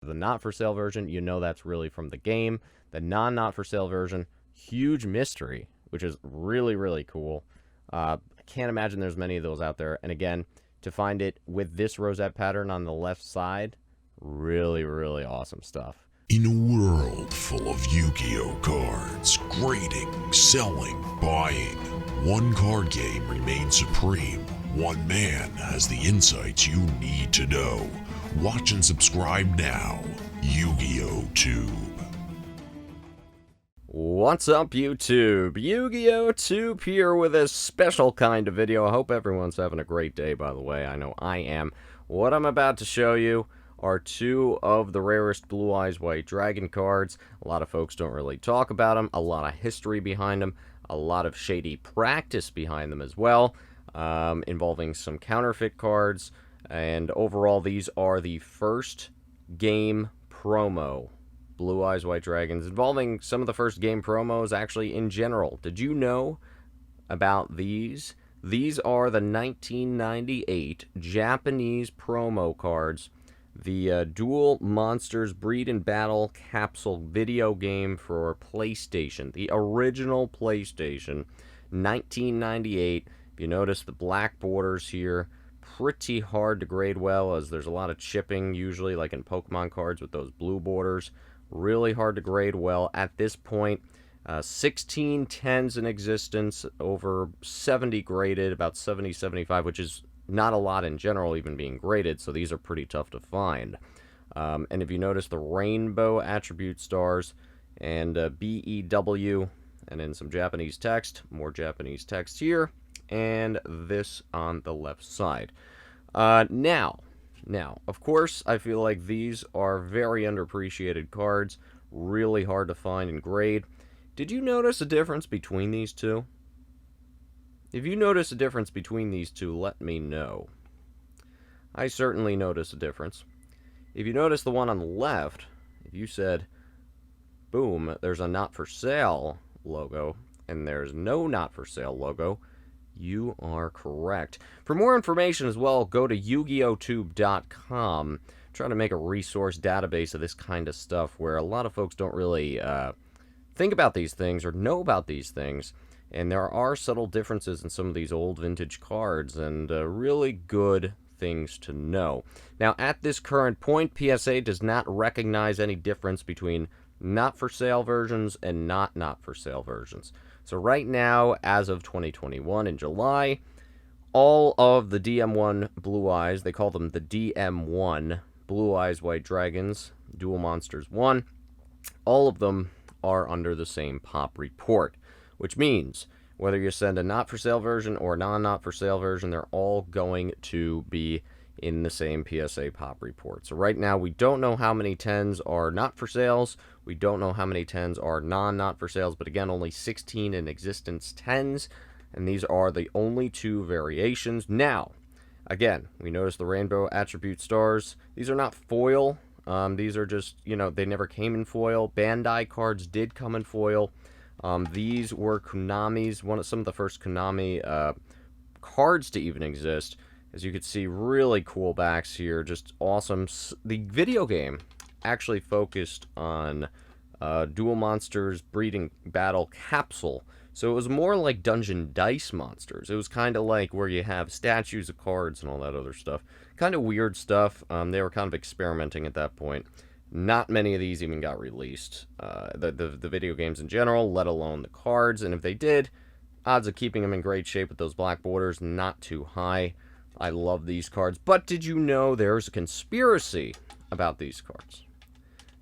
The not for sale version, you know that's really from the game. The not for sale version, huge mystery, which is really, really cool. I can't imagine there's many of those out there. And again, to find it with this rosette pattern on the left side, really, really awesome stuff. In a world full of Yu-Gi-Oh cards, grading, selling, buying, one card game remains supreme. One man has the insights you need to know. Watch and subscribe now. YugiohTube. What's up, YouTube? YugiohTube here with a special kind of video. I hope everyone's having a great day, by the way. I know I am. What I'm about to show you are two of the rarest Blue Eyes White Dragon cards. A lot of folks don't really talk about them. A lot of history behind them. A lot of shady practice behind them as well, involving some counterfeit cards. And overall, these are the first game promo Blue Eyes White Dragons, involving some of the first game promos actually in general. Did you know about these? These are the 1998 Japanese promo cards. The Duel Monsters Breed and Battle Capsule video game for PlayStation. The original PlayStation, 1998. If you notice the black borders here, pretty hard to grade well, as there's a lot of chipping usually, like in Pokemon cards with those blue borders. Really hard to grade well at this point. 16 10s in existence, over 70 graded, about 70, 75, which is not a lot in general even being graded, so these are pretty tough to find. And if you notice the rainbow attribute stars and BEW, and then some Japanese text, more Japanese text here, and this on the left side. Now, of course, I feel like these are very underappreciated cards, really hard to find and grade. Did you notice a difference between these two? If you notice a difference between these two, let me know. I certainly notice a difference. If you notice the one on the left, if you said, boom, there's a not for sale logo, and there's no not for sale logo, you are correct. For more information as well, go to YugiohTube.com. Trying to make a resource database of this kind of stuff where a lot of folks don't really think about these things or know about these things. And there are subtle differences in some of these old vintage cards, and really good things to know. Now, at this current point, PSA does not recognize any difference between not for sale versions and not for sale versions. So right now, as of 2021 in July, all of the DM1 Blue Eyes, they call them the DM1 Blue Eyes White Dragons, Duel Monsters 1, all of them are under the same pop report, which means whether you send a not for sale version or not for sale version, they're all going to be in the same PSA pop report. So right now, we don't know how many 10s are not for sales. We don't know how many 10s are not for sales, but again, only 16 in existence 10s, and these are the only two variations. Now, again, we notice the rainbow attribute stars. These are not foil. These are just, they never came in foil. Bandai cards did come in foil. These were Konami's, some of the first Konami cards to even exist. As you can see, really cool backs here, just awesome. The video game actually focused on Duel Monsters Breeding Battle Capsule. So it was more like Dungeon Dice Monsters. It was kind of like where you have statues of cards and all that other stuff. Kind of weird stuff. They were kind of experimenting at that point. Not many of these even got released. The video games in general, let alone the cards. And if they did, odds of keeping them in great shape with those black borders, not too high. I love these cards. But did you know there's a conspiracy about these cards?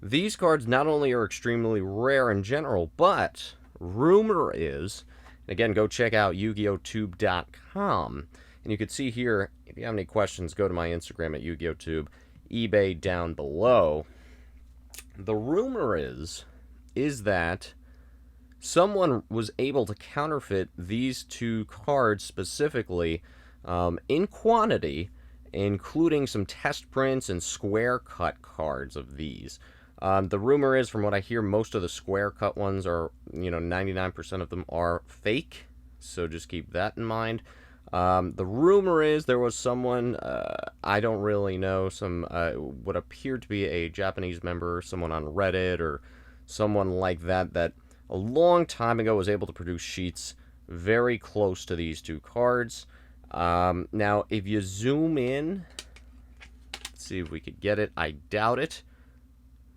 These cards not only are extremely rare in general, but rumor is, and again, go check out YugiohTube.com. And you can see here, if you have any questions, go to my Instagram at YugiohTube, eBay down below. The rumor is that someone was able to counterfeit these two cards specifically in quantity, including some test prints and square cut cards of these. The rumor is, from what I hear, most of the square cut ones are, 99% of them are fake, so just keep that in mind. The rumor is there was someone, I don't really know, some, what appeared to be a Japanese member, someone on Reddit or someone like that, that a long time ago was able to produce sheets very close to these two cards. Now, if you zoom in, let's see if we could get it. I doubt it.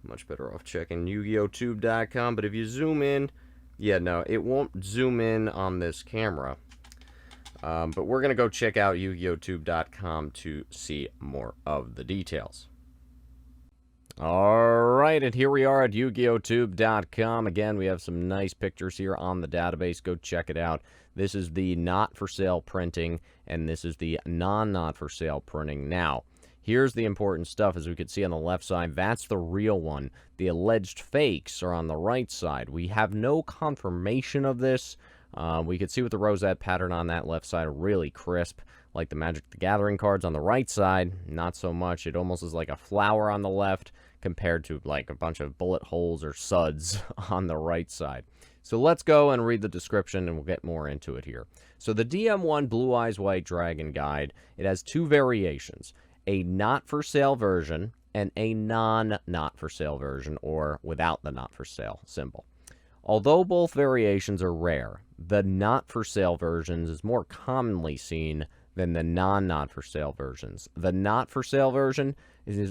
Much better off checking YugiohTube.com, but if you zoom in, yeah, no, it won't zoom in on this camera. But we're going to go check out YugiohTube.com to see more of the details. Alright, and here we are at YugiohTube.com. Again, we have some nice pictures here on the database. Go check it out. This is the not-for-sale printing, and this is the non-not-for-sale printing. Now, here's the important stuff. As we can see on the left side, that's the real one. The alleged fakes are on the right side. We have no confirmation of this. We could see with the rosette pattern on that left side, really crisp, like the Magic the Gathering cards on the right side. Not so much. It almost is like a flower on the left compared to like a bunch of bullet holes or suds on the right side. So let's go and read the description, and we'll get more into it here. So the DM1 Blue Eyes White Dragon Guide, it has two variations, a not-for-sale version and a non-not-for-sale version, or without the not-for-sale symbol. Although both variations are rare, the not-for-sale versions is more commonly seen than the non-not-for-sale versions. The not-for-sale version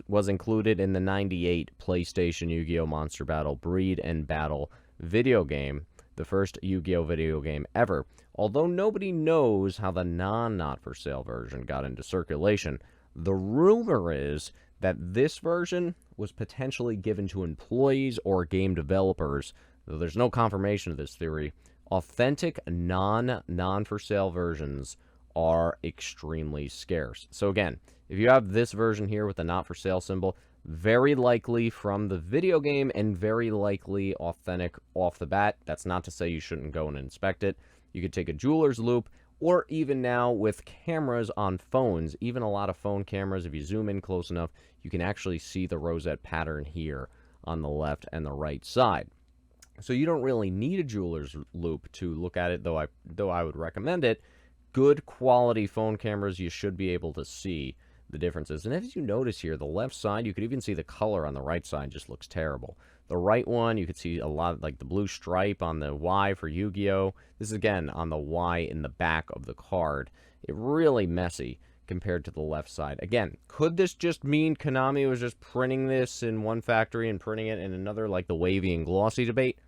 was included in the '98 PlayStation Yu-Gi-Oh! Monster Battle Breed and Battle video game, the first Yu-Gi-Oh! Video game ever. Although nobody knows how the non-not-for-sale version got into circulation, the rumor is that this version was potentially given to employees or game developers. Though there's no confirmation of this theory, authentic non-for-sale versions are extremely scarce. So again, if you have this version here with the not-for-sale symbol, very likely from the video game and very likely authentic off the bat. That's not to say you shouldn't go and inspect it. You could take a jeweler's loupe, or even now with cameras on phones, even a lot of phone cameras, if you zoom in close enough, you can actually see the rosette pattern here on the left and the right side. So you don't really need a jeweler's loupe to look at it, though I would recommend it. Good quality phone cameras, you should be able to see the differences. And as you notice here, the left side, you could even see the color on the right side just looks terrible. The right one, you could see a lot, like the blue stripe on the Y for Yu-Gi-Oh! This is, again, on the Y in the back of the card. It really messy compared to the left side. Again, could this just mean Konami was just printing this in one factory and printing it in another, like the wavy and glossy debate?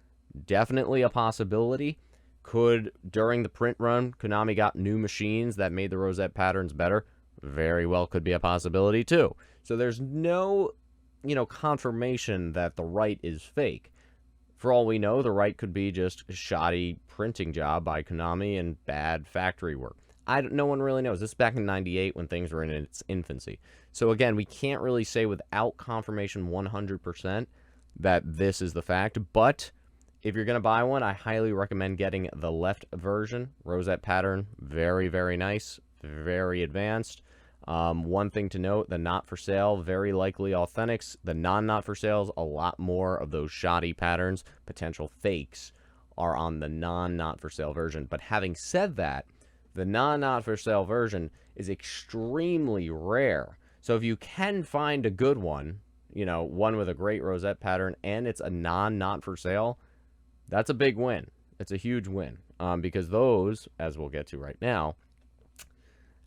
Definitely a possibility. Could, during the print run, Konami got new machines that made the rosette patterns better? Very well could be a possibility, too. So there's no, confirmation that the right is fake. For all we know, the right could be just a shoddy printing job by Konami and bad factory work. No one really knows. This is back in '98 when things were in its infancy. So again, we can't really say without confirmation 100% that this is the fact, but if you're going to buy one, I highly recommend getting the left version. Rosette pattern, very, very nice, very advanced. One thing to note, the not-for-sale, very likely authentics. The non-not-for-sales, a lot more of those shoddy patterns, potential fakes, are on the non-not-for-sale version. But having said that, the non-not-for-sale version is extremely rare. So if you can find a good one, one with a great rosette pattern, and it's a non-not-for-sale, that's a big win. It's a huge win, because those, as we'll get to right now,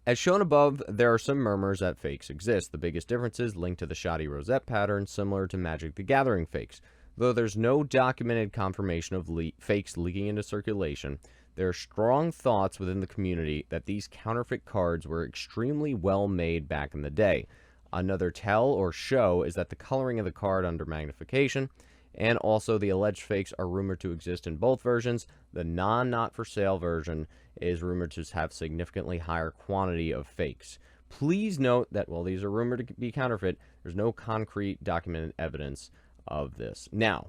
as shown above, there are some murmurs that fakes exist. The biggest difference is linked to the shoddy rosette pattern, similar to Magic the Gathering fakes. Though there's no documented confirmation of fakes leaking into circulation, there are strong thoughts within the community that these counterfeit cards were extremely well made back in the day. Another tell or show is that the coloring of the card under magnification, and also the alleged fakes are rumored to exist in both versions. The not-for-sale version is rumored to have significantly higher quantity of fakes. Please note that while these are rumored to be counterfeit, there's no concrete documented evidence of this. Now,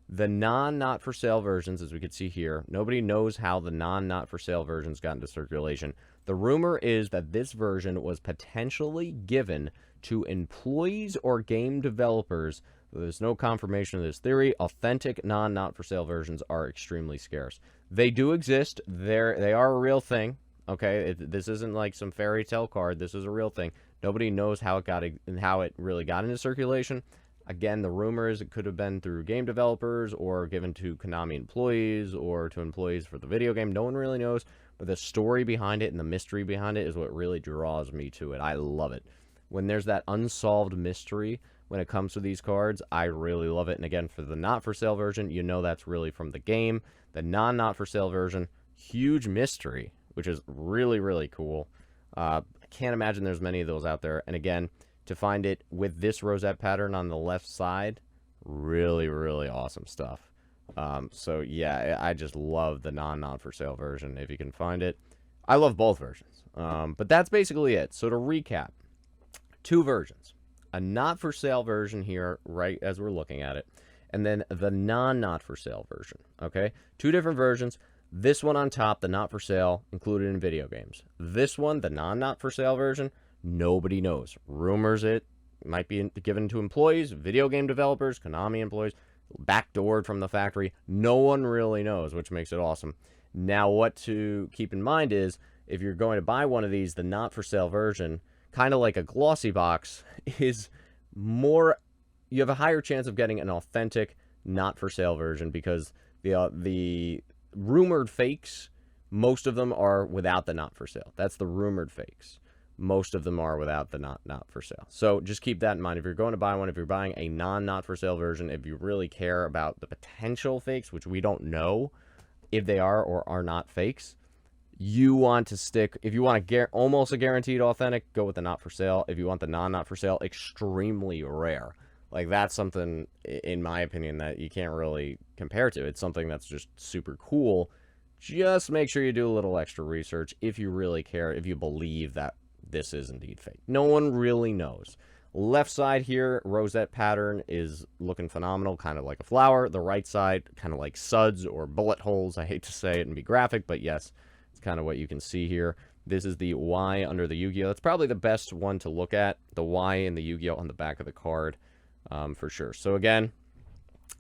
the not-for-sale versions, as we can see here, nobody knows how the not-for-sale versions got into circulation. The rumor is that this version was potentially given to employees or game developers. There's no confirmation of this theory. Authentic not-for-sale versions are extremely scarce. They do exist. They are a real thing. Okay, this isn't like some fairy tale card. This is a real thing. Nobody knows how it really got into circulation. Again, the rumor is it could have been through game developers or given to Konami employees or to employees for the video game. No one really knows, but the story behind it and the mystery behind it is what really draws me to it. I love it. When there's that unsolved mystery when it comes to these cards, I really love it. And again, for the not-for-sale version, you know that's really from the game. The not-for-sale version, huge mystery, which is really, really cool. I can't imagine there's many of those out there. And again, to find it with this rosette pattern on the left side, really, really awesome stuff. So yeah, I just love the non-for-sale version if you can find it. I love both versions. But that's basically it. So to recap, 2 versions. A not-for-sale version here, right as we're looking at it, and then the not-for-sale version, okay? 2 different versions. This one on top, the not-for-sale, included in video games. This one, the not-for-sale version, nobody knows. Rumors it might be given to employees, video game developers, Konami employees, backdoored from the factory. No one really knows, which makes it awesome. Now, what to keep in mind is, if you're going to buy one of these, the not-for-sale version, kind of like a glossy box, is more, you have a higher chance of getting an authentic not-for-sale version because the rumored fakes, most of them are without the not-for-sale. That's the rumored fakes. Most of them are without the not-for-sale. So just keep that in mind. If you're going to buy one, if you're buying a not-for-sale version, if you really care about the potential fakes, which we don't know if they are or are not fakes, you want to stick, if you want to almost a guaranteed authentic, go with the not-for-sale. If you want the not-for-sale, extremely rare. Like, that's something, in my opinion, that you can't really compare to. It's something that's just super cool. Just make sure you do a little extra research if you really care, if you believe that this is indeed fake. No one really knows. Left side here, rosette pattern is looking phenomenal, kind of like a flower. The right side, kind of like suds or bullet holes. I hate to say it and be graphic, but yes, it's kind of what you can see here. This is the Y under the Yu-Gi-Oh! That's probably the best one to look at. The Y and the Yu-Gi-Oh! On the back of the card, for sure. So again,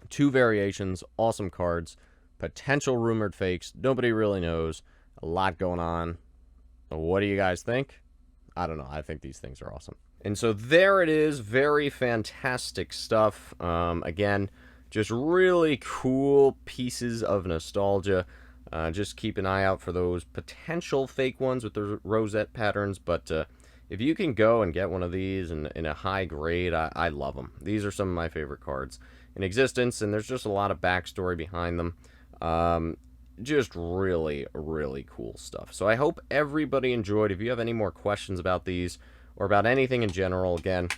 2 variations, awesome cards, potential rumored fakes. Nobody really knows. A lot going on. What do you guys think? I don't know. I think these things are awesome. And so there it is. Very fantastic stuff. Again, just really cool pieces of nostalgia. Just keep an eye out for those potential fake ones with the rosette patterns. But if you can go and get one of these in a high grade, I love them. These are some of my favorite cards in existence, and there's just a lot of backstory behind them. Just really, really cool stuff. So I hope everybody enjoyed. If you have any more questions about these or about anything in general, again,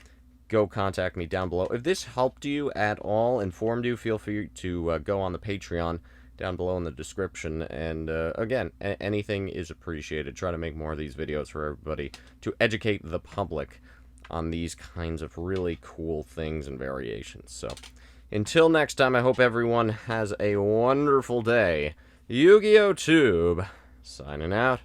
go contact me down below. If this helped you at all, informed you, feel free to go on the Patreon down below in the description. And again, anything is appreciated. Try to make more of these videos for everybody to educate the public on these kinds of really cool things and variations. So until next time, I hope everyone has a wonderful day. YugiohTube signing out.